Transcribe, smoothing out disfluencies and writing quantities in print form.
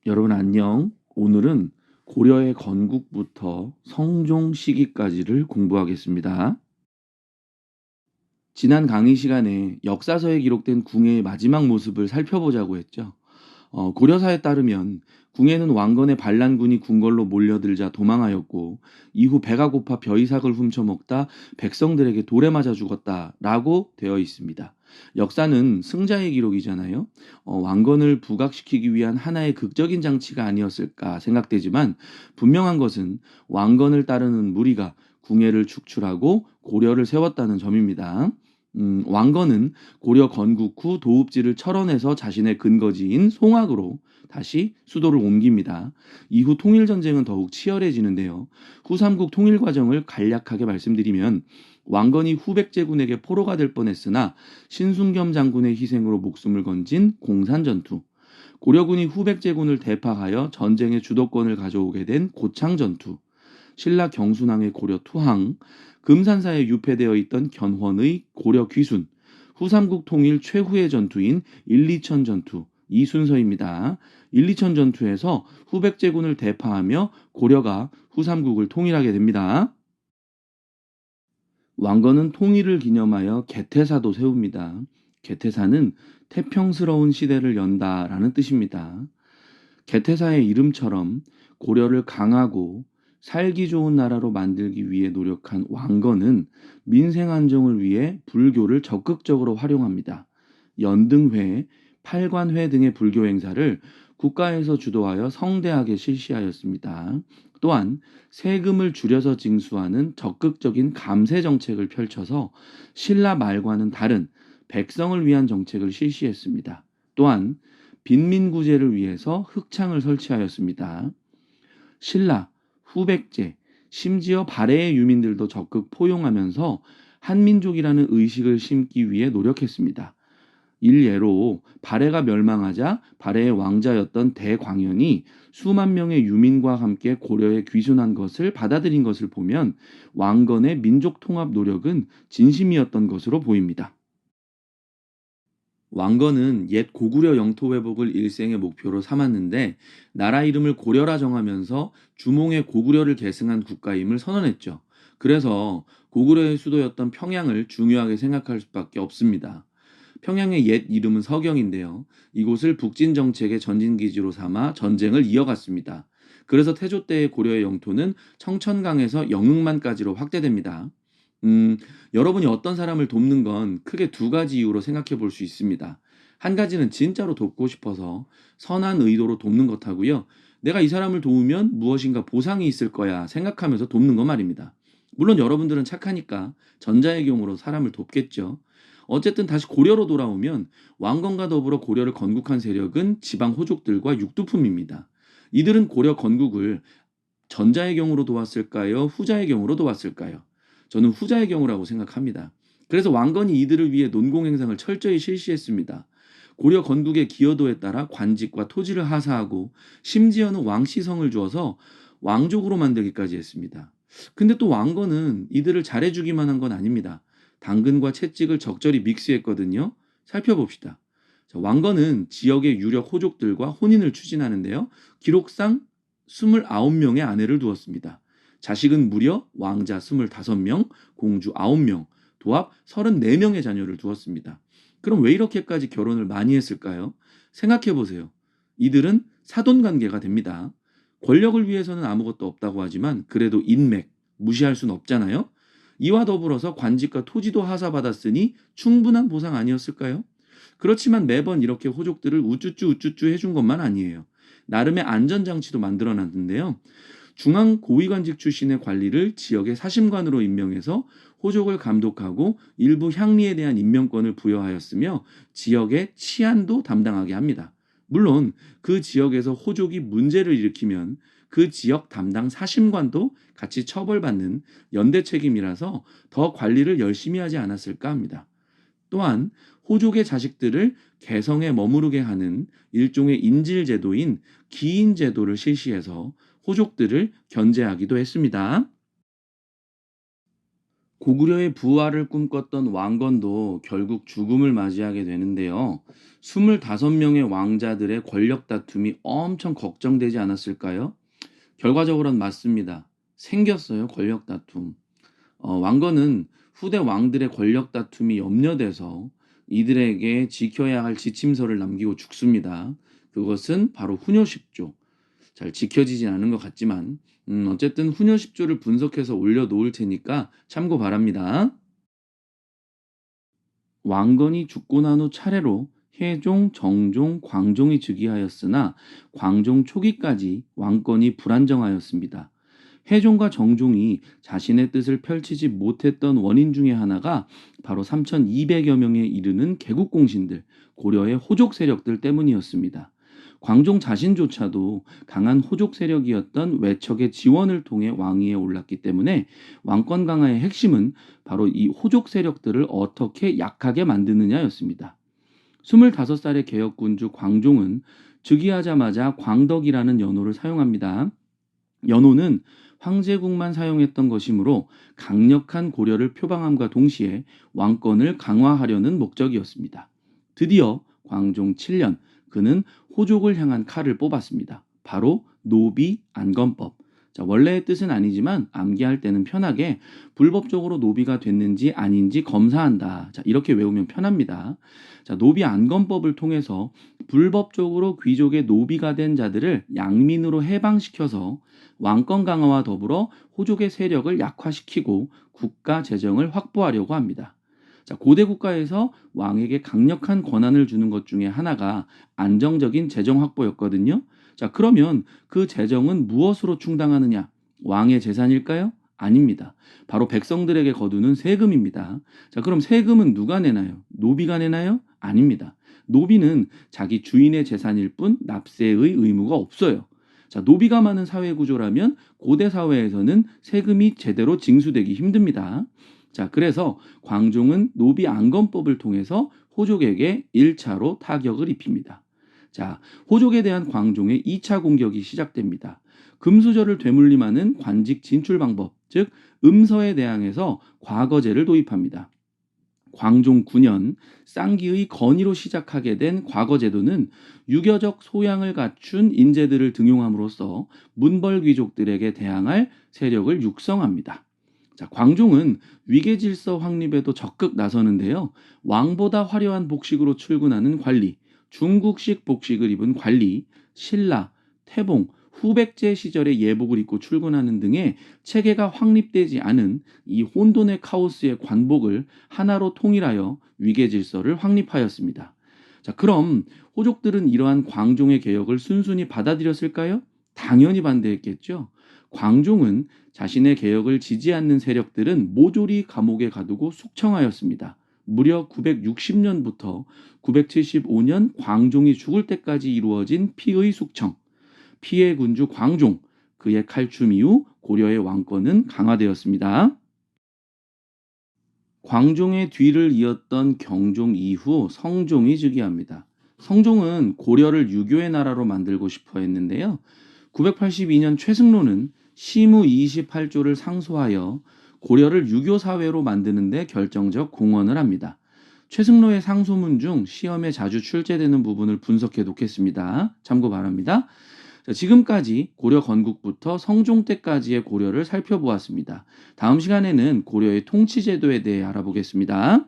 여러분 안녕. 오늘은 고려의 건국부터 성종 시기까지를 공부하겠습니다. 지난 강의 시간에 역사서에 기록된 궁의 마지막 모습을 살펴보자고 했죠. 고려사에 따르면 궁에는 왕건의 반란군이 궁궐로 몰려들자 도망하였고 이후 배가 고파 벼이삭을 훔쳐먹다 백성들에게 돌에 맞아 죽었다라고 되어 있습니다. 역사는 승자의 기록이잖아요. 왕건을 부각시키기 위한 하나의 극적인 장치가 아니었을까 생각되지만 분명한 것은 왕건을 따르는 무리가 궁예를 축출하고 고려를 세웠다는 점입니다. 왕건은 고려 건국 후 도읍지를 철원해서 자신의 근거지인 송악으로 다시 수도를 옮깁니다. 이후 통일전쟁은 더욱 치열해지는데요. 후삼국 통일 과정을 간략하게 말씀드리면 왕건이 후백제군에게 포로가 될 뻔했으나 신순겸 장군의 희생으로 목숨을 건진 공산전투, 고려군이 후백제군을 대파하여 전쟁의 주도권을 가져오게 된 고창전투, 신라 경순왕의 고려 투항, 금산사에 유폐되어 있던 견훤의 고려 귀순, 후삼국 통일 최후의 전투인 일리천 전투, 이 순서입니다. 일리천 전투에서 후백제군을 대파하며 고려가 후삼국을 통일하게 됩니다. 왕건은 통일을 기념하여 개태사도 세웁니다. 개태사는 태평스러운 시대를 연다라는 뜻입니다. 개태사의 이름처럼 고려를 강하고 살기 좋은 나라로 만들기 위해 노력한 왕건은 민생 안정을 위해 불교를 적극적으로 활용합니다. 연등회, 팔관회 등의 불교 행사를 국가에서 주도하여 성대하게 실시하였습니다. 또한 세금을 줄여서 징수하는 적극적인 감세 정책을 펼쳐서 신라 말과는 다른 백성을 위한 정책을 실시했습니다. 또한 빈민구제를 위해서 흑창을 설치하였습니다. 신라, 후백제, 심지어 발해의 유민들도 적극 포용하면서 한민족이라는 의식을 심기 위해 노력했습니다. 일예로 발해가 멸망하자 발해의 왕자였던 대광현이 수만 명의 유민과 함께 고려에 귀순한 것을 받아들인 것을 보면 왕건의 민족 통합 노력은 진심이었던 것으로 보입니다. 왕건은 옛 고구려 영토 회복을 일생의 목표로 삼았는데 나라 이름을 고려라 정하면서 주몽의 고구려를 계승한 국가임을 선언했죠. 그래서 고구려의 수도였던 평양을 중요하게 생각할 수밖에 없습니다. 평양의 옛 이름은 서경인데요. 이곳을 북진 정책의 전진기지로 삼아 전쟁을 이어갔습니다. 그래서 태조 때의 고려의 영토는 청천강에서 영흥만까지로 확대됩니다. 음, 여러분이 어떤 사람을 돕는 건 크게 두 가지 이유로 생각해 볼 수 있습니다. 한 가지는 진짜로 돕고 싶어서 선한 의도로 돕는 것하고요. 내가 이 사람을 도우면 무엇인가 보상이 있을 거야 생각하면서 돕는 것 말입니다. 물론 여러분들은 착하니까 전자의 경우로 사람을 돕겠죠. 어쨌든 다시 고려로 돌아오면 왕건과 더불어 고려를 건국한 세력은 지방 호족들과 육두품입니다. 이들은 고려 건국을 전자의 경우로 도왔을까요? 후자의 경우로 도왔을까요? 저는 후자의 경우라고 생각합니다. 그래서 왕건이 이들을 위해 논공행상을 철저히 실시했습니다. 고려 건국의 기여도에 따라 관직과 토지를 하사하고 심지어는 왕시성을 주어서 왕족으로 만들기까지 했습니다. 근데 또 왕건은 이들을 잘해주기만 한 건 아닙니다. 당근과 채찍을 적절히 믹스했거든요. 살펴봅시다. 자, 왕건은 지역의 유력 호족들과 혼인을 추진하는데요. 기록상 29명의 아내를 두었습니다. 자식은 무려 왕자 25명, 공주 9명, 도합 34명의 자녀를 두었습니다. 그럼 왜 이렇게까지 결혼을 많이 했을까요? 생각해 보세요. 이들은 사돈 관계가 됩니다. 권력을 위해서는 아무것도 없다고 하지만 그래도 인맥, 무시할 순 없잖아요. 이와 더불어서 관직과 토지도 하사받았으니 충분한 보상 아니었을까요? 그렇지만 매번 이렇게 호족들을 우쭈쭈 우쭈쭈 해준 것만 아니에요. 나름의 안전장치도 만들어 놨는데요. 중앙 고위관직 출신의 관리를 지역의 사심관으로 임명해서 호족을 감독하고 일부 향리에 대한 임명권을 부여하였으며 지역의 치안도 담당하게 합니다. 물론 그 지역에서 호족이 문제를 일으키면 그 지역 담당 사심관도 같이 처벌받는 연대 책임이라서 더 관리를 열심히 하지 않았을까 합니다. 또한 호족의 자식들을 개성에 머무르게 하는 일종의 인질제도인 기인제도를 실시해서 호족들을 견제하기도 했습니다. 고구려의 부활을 꿈꿨던 왕건도 결국 죽음을 맞이하게 되는데요. 25명의 왕자들의 권력 다툼이 엄청 걱정되지 않았을까요? 결과적으로는 맞습니다. 생겼어요, 권력 다툼. 왕건은 후대 왕들의 권력 다툼이 염려돼서 이들에게 지켜야 할 지침서를 남기고 죽습니다. 그것은 바로 훈요 10조. 잘 지켜지진 않은 것 같지만 어쨌든 훈요 10조를 분석해서 올려놓을 테니까 참고 바랍니다. 왕건이 죽고 난 후 차례로 혜종, 정종, 광종이 즉위하였으나 광종 초기까지 왕권이 불안정하였습니다. 혜종과 정종이 자신의 뜻을 펼치지 못했던 원인 중에 하나가 바로 3,200여 명에 이르는 개국공신들, 고려의 호족 세력들 때문이었습니다. 광종 자신조차도 강한 호족 세력이었던 외척의 지원을 통해 왕위에 올랐기 때문에 왕권 강화의 핵심은 바로 이 호족 세력들을 어떻게 약하게 만드느냐였습니다. 25살의 개혁군주 광종은 즉위하자마자 광덕이라는 연호를 사용합니다. 연호는 황제국만 사용했던 것이므로 강력한 고려를 표방함과 동시에 왕권을 강화하려는 목적이었습니다. 드디어 광종 7년 그는 호족을 향한 칼을 뽑았습니다. 바로 노비 안건법. 자, 원래의 뜻은 아니지만 암기할 때는 편하게 불법적으로 노비가 됐는지 아닌지 검사한다. 자, 이렇게 외우면 편합니다. 자, 노비 안건법을 통해서 불법적으로 귀족의 노비가 된 자들을 양민으로 해방시켜서 왕권 강화와 더불어 호족의 세력을 약화시키고 국가 재정을 확보하려고 합니다. 자, 고대 국가에서 왕에게 강력한 권한을 주는 것 중에 하나가 안정적인 재정 확보였거든요. 자, 그러면 그 재정은 무엇으로 충당하느냐? 왕의 재산일까요? 아닙니다. 바로 백성들에게 거두는 세금입니다. 자, 그럼 세금은 누가 내나요? 노비가 내나요? 아닙니다. 노비는 자기 주인의 재산일 뿐 납세의 의무가 없어요. 자, 노비가 많은 사회 구조라면 고대 사회에서는 세금이 제대로 징수되기 힘듭니다. 자, 그래서 광종은 노비 안건법을 통해서 호족에게 1차로 타격을 입힙니다. 자, 호족에 대한 광종의 2차 공격이 시작됩니다. 금수저를 되물림하는 관직 진출 방법, 즉 음서에 대항해서 과거제를 도입합니다. 광종 9년 쌍기의 건의로 시작하게 된 과거제도는 유교적 소양을 갖춘 인재들을 등용함으로써 문벌 귀족들에게 대항할 세력을 육성합니다. 자, 광종은 위계질서 확립에도 적극 나서는데요. 왕보다 화려한 복식으로 출근하는 관리, 중국식 복식을 입은 관리, 신라, 태봉, 후백제 시절의 예복을 입고 출근하는 등의 체계가 확립되지 않은 이 혼돈의 카오스의 관복을 하나로 통일하여 위계질서를 확립하였습니다. 자, 그럼 호족들은 이러한 광종의 개혁을 순순히 받아들였을까요? 당연히 반대했겠죠. 광종은 자신의 개혁을 지지 않는 세력들은 모조리 감옥에 가두고 숙청하였습니다. 무려 960년부터 975년 광종이 죽을 때까지 이루어진 피의 숙청. 피해 군주 광종, 그의 칼춤 이후 고려의 왕권은 강화되었습니다. 광종의 뒤를 이었던 경종 이후 성종이 즉위합니다. 성종은 고려를 유교의 나라로 만들고 싶어 했는데요. 982년 최승로는 시무 28조를 상소하여 고려를 유교 사회로 만드는 데 결정적 공헌을 합니다. 최승로의 상소문 중 시험에 자주 출제되는 부분을 분석해 놓겠습니다. 참고 바랍니다. 자, 지금까지 고려 건국부터 성종 때까지의 고려를 살펴보았습니다. 다음 시간에는 고려의 통치제도에 대해 알아보겠습니다.